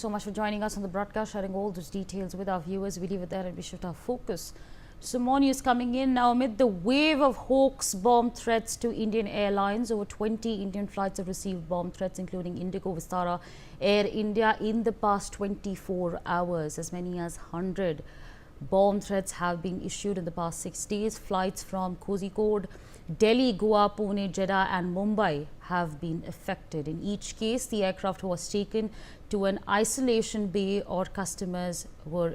so much for joining us on the broadcast, sharing all those details with our viewers. We leave it there and we shift our focus. Some more news coming in now. Amid the wave of hoax bomb threats to Indian airlines, over 20 Indian flights have received bomb threats, including IndiGo, Vistara, Air India, in the past 24 hours. As many as 100 bomb threats have been issued in the past 6 days. Flights from Kozhikode, Delhi, Goa, Pune, Jeddah and Mumbai have been affected. In each case, the aircraft was taken to an isolation bay, or customers were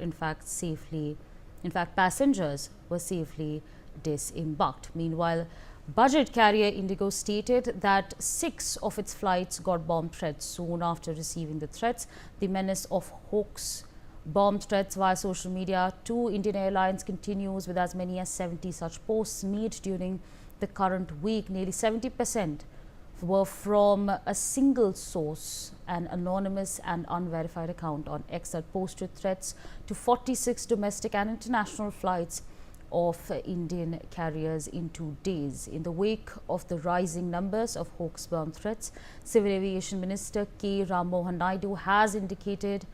passengers were safely disembarked. Meanwhile, budget carrier IndiGo stated that 6 of its flights got bomb threats soon after receiving the threats. The menace of hoax bomb threats via social media to Indian Airlines continues, with as many as 70 such posts made during the current week. Nearly 70% were from a single source, an anonymous and unverified account on X that posted threats to 46 domestic and international flights of Indian carriers in 2 days. In the wake of the rising numbers of hoax bomb threats, Civil Aviation Minister K. Ram Mohan Naidu has indicated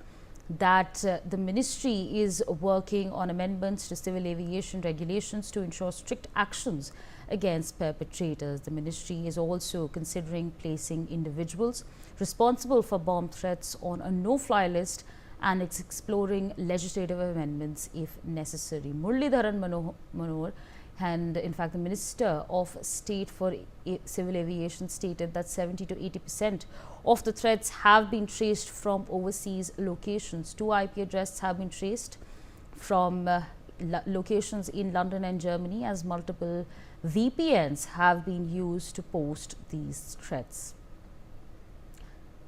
that the ministry is working on amendments to civil aviation regulations to ensure strict actions against perpetrators. The ministry is also considering placing individuals responsible for bomb threats on a no-fly list, and it's exploring legislative amendments if necessary. Muralidharan Manohar, and in fact the Minister of State for Civil Aviation, stated that 70 to 80% of the threats have been traced from overseas locations. 2 IP addresses have been traced from locations in London and Germany, as multiple VPNs have been used to post these threats.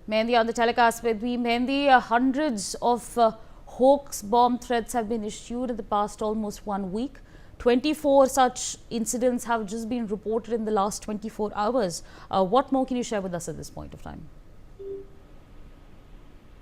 Mehendi on the telecast with me. Mehendi, hundreds of hoax bomb threats have been issued in the past almost 1 week. 24 such incidents have just been reported in the last 24 hours. What more can you share with us at this point of time?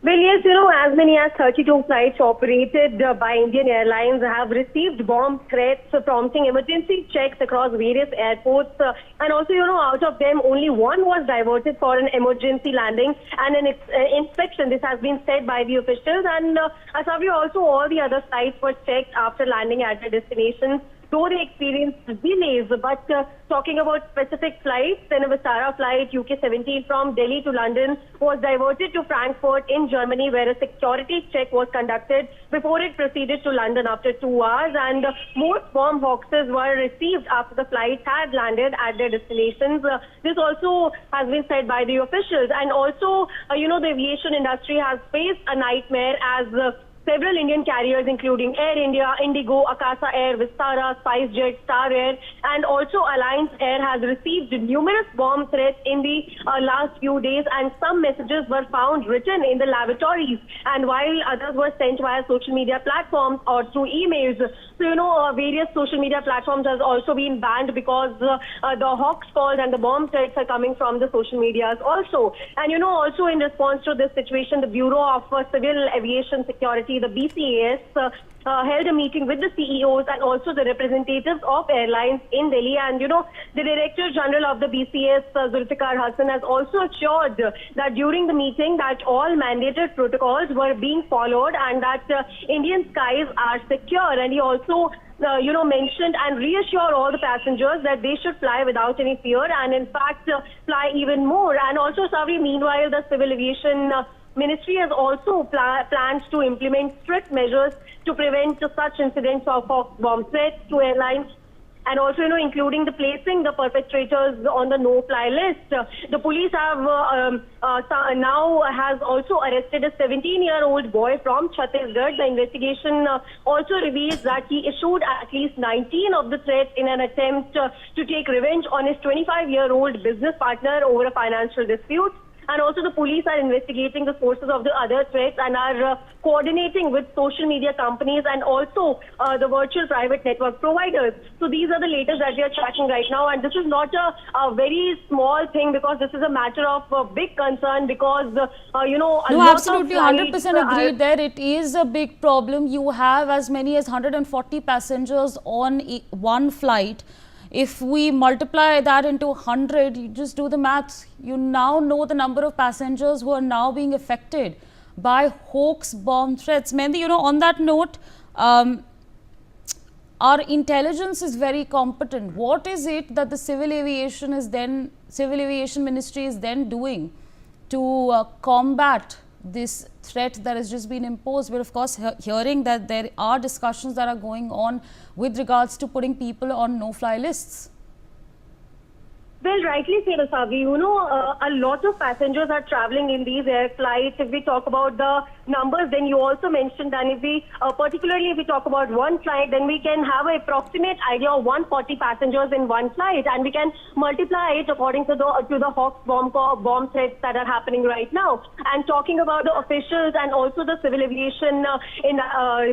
Well, yes, as many as 32 flights operated by Indian Airlines have received bomb threats, prompting emergency checks across various airports. And also, out of them, only 1 was diverted for an emergency landing and an inspection. This has been said by the officials. And Asavri, also all the other flights were checked after landing at their destinations, though they experienced delays. But talking about specific flights, then a Vistara flight UK-17 from Delhi to London was diverted to Frankfurt in Germany, where a security check was conducted before it proceeded to London after 2 hours. And most bomb hoaxes were received after the flights had landed at their destinations. This also has been said by the officials. And also, the aviation industry has faced a nightmare as several Indian carriers, including Air India, IndiGo, Akasa Air, Vistara, SpiceJet, Star Air, and also Alliance Air, has received numerous bomb threats in the last few days, and some messages were found written in the lavatories, and while others were sent via social media platforms or through emails. So, various social media platforms has also been banned because the hoax calls and the bomb threats are coming from the social medias also. And, also in response to this situation, the Bureau of Civil Aviation Security, the BCAS, held a meeting with the CEOs and also the representatives of airlines in Delhi. And, the Director General of the BCAS, Zulfikar Hassan, has also assured that during the meeting that all mandated protocols were being followed and that Indian skies are secure. And he also mentioned and reassured all the passengers that they should fly without any fear and in fact fly even more. And also, Savri, meanwhile, the Civil Aviation Ministry has also plans to implement strict measures to prevent such incidents of bomb threats to airlines, and also, including the placing the perpetrators on the no-fly list. The police have now has also arrested a 17-year-old boy from Chhattisgarh. The investigation also reveals that he issued at least 19 of the threats in an attempt to take revenge on his 25-year-old business partner over a financial dispute. And also the police are investigating the sources of the other threats and are coordinating with social media companies and also the virtual private network providers. So these are the latest that we are tracking right now. And this is not a very small thing, because this is a matter of big concern, because, No, absolutely, 100% agreed there. It is a big problem. You have as many as 140 passengers on one flight. If we multiply that into 100, you just do the maths. You now know the number of passengers who are now being affected by hoax bomb threats. Mehendi, on that note, our intelligence is very competent. What is it that the civil aviation ministry is then doing to combat this threat that has just been imposed? We're of course hearing that there are discussions that are going on with regards to putting people on no-fly lists. Well, rightly said, Asagi. A lot of passengers are traveling in these air flights. If we talk about the numbers, then you also mentioned that particularly if we talk about one flight, then we can have an approximate idea of 140 passengers in one flight, and we can multiply it according to the Hoax bomb threats that are happening right now. And talking about the officials and also the civil aviation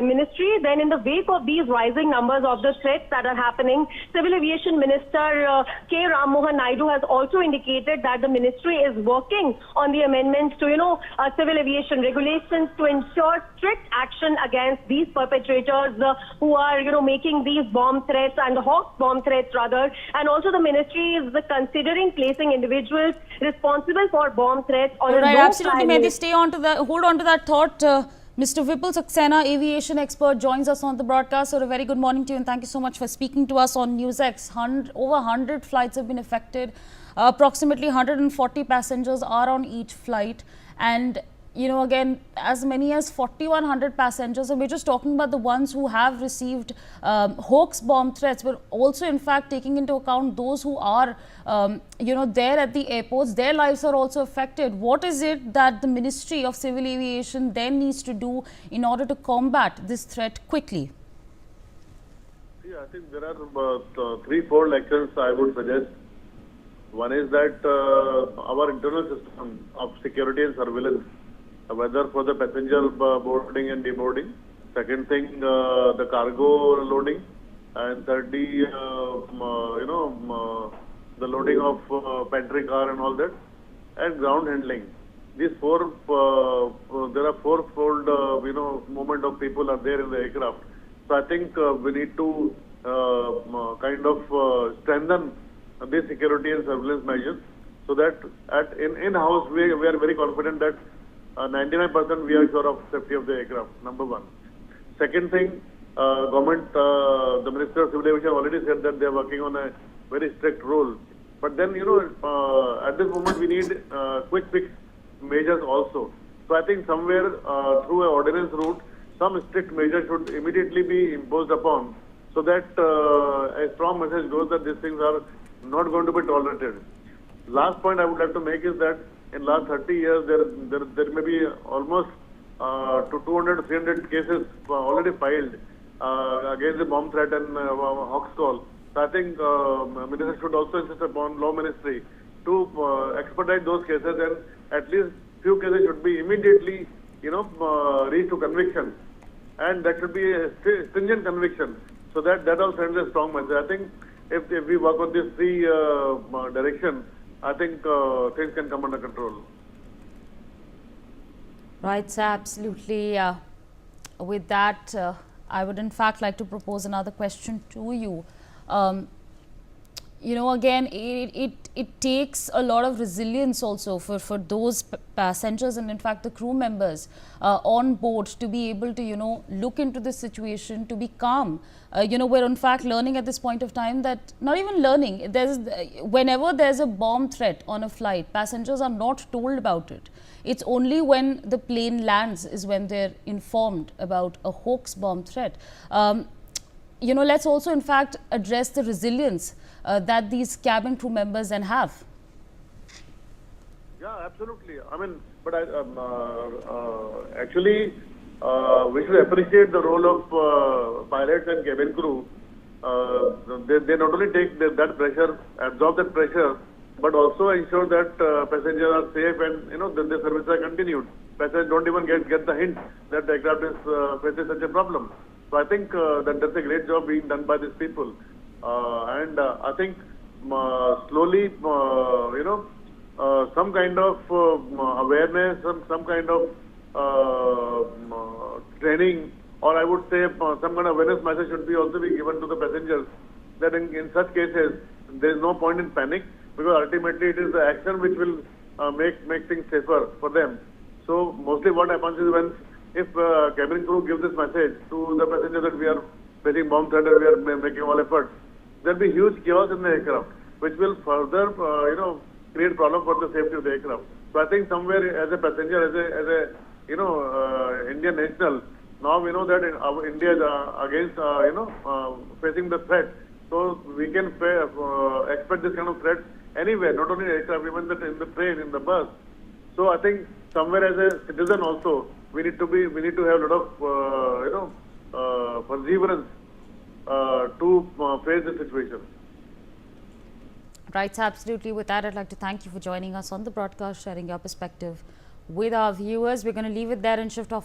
ministry, then in the wake of these rising numbers of the threats that are happening, Civil Aviation Minister K. Ram Mohan Naidu has also indicated that the ministry is working on the amendments to, civil aviation regulations to ensure strict action against these perpetrators who are, making these bomb threats and Hoax bomb threats rather. And also the ministry is considering placing individuals responsible for bomb threats on a right, absolutely, list. Mehdi, hold on to that thought. Mr. Vipul Saxena, aviation expert, joins us on the broadcast. So a very good morning to you and thank you so much for speaking to us on NewsX. Over 100 flights have been affected. Approximately 140 passengers are on each flight. And, again, as many as 4,100 passengers. And we're just talking about the ones who have received hoax bomb threats. We're also, in fact, taking into account those who are, there at the airports. Their lives are also affected. What is it that the Ministry of Civil Aviation then needs to do in order to combat this threat quickly? Yeah, I think there are 3-4 actions I would suggest. One is that our internal system of security and surveillance, whether for the passenger boarding and deboarding. Second thing, the cargo loading. And thirdly, the loading of pantry car and all that. And ground handling. These there are fourfold, movement of people are there in the aircraft. So I think we need to strengthen these security and surveillance measures so that in-house we are very confident that 99% we are sure of safety of the aircraft, number one. Second thing, the Minister of Civil Aviation already said that they are working on a very strict rule. But then, at this moment we need quick fix measures also. So I think somewhere through an ordinance route, some strict measures should immediately be imposed upon so that a strong message goes that these things are not going to be tolerated. Last point I would like to make is that in last 30 years there may be almost to 200 to 300 cases already filed against the bomb threat and Hoax call. So I think Minister should also insist upon Law Ministry to expedite those cases, and at least few cases should be immediately reach to conviction, and that should be a stringent conviction. So that all sends a strong message. I think if we work on these three directions, I think things can come under control. Right, sir, absolutely. With that, I would in fact like to propose another question to you. Again, it takes a lot of resilience also for those passengers and in fact the crew members on board to be able to, look into this situation, to be calm. We're in fact learning at this point of time that, not even learning, whenever there's a bomb threat on a flight, passengers are not told about it. It's only when the plane lands is when they're informed about a hoax bomb threat. Let's also in fact address the resilience that these cabin crew members then have. Yeah, absolutely. I mean, but actually, we should appreciate the role of pilots and cabin crew. They not only take that pressure, absorb that pressure, but also ensure that passengers are safe and the services are continued. Passengers don't even get the hint that the aircraft is facing such a problem. So I think that's a great job being done by these people. And I think slowly, some kind of awareness, some kind of training, or I would say some kind of awareness message should be also be given to the passengers that in such cases there is no point in panic, because ultimately it is the action which will make things safer for them. So mostly what happens is when if cabin crew gives this message to the passenger that we are facing bomb threat and we are making all efforts, there'll be huge chaos in the aircraft, which will further create problem for the safety of the aircraft. So I think somewhere as a passenger, as a Indian national, now we know that India is against facing the threat. So we can expect this kind of threat anywhere, not only aircraft, even in the train, in the bus. So I think somewhere as a citizen also, we need to have a lot of perseverance to face the situation. Right, so absolutely. With that, I'd like to thank you for joining us on the broadcast, sharing your perspective with our viewers. We're going to leave it there and shift our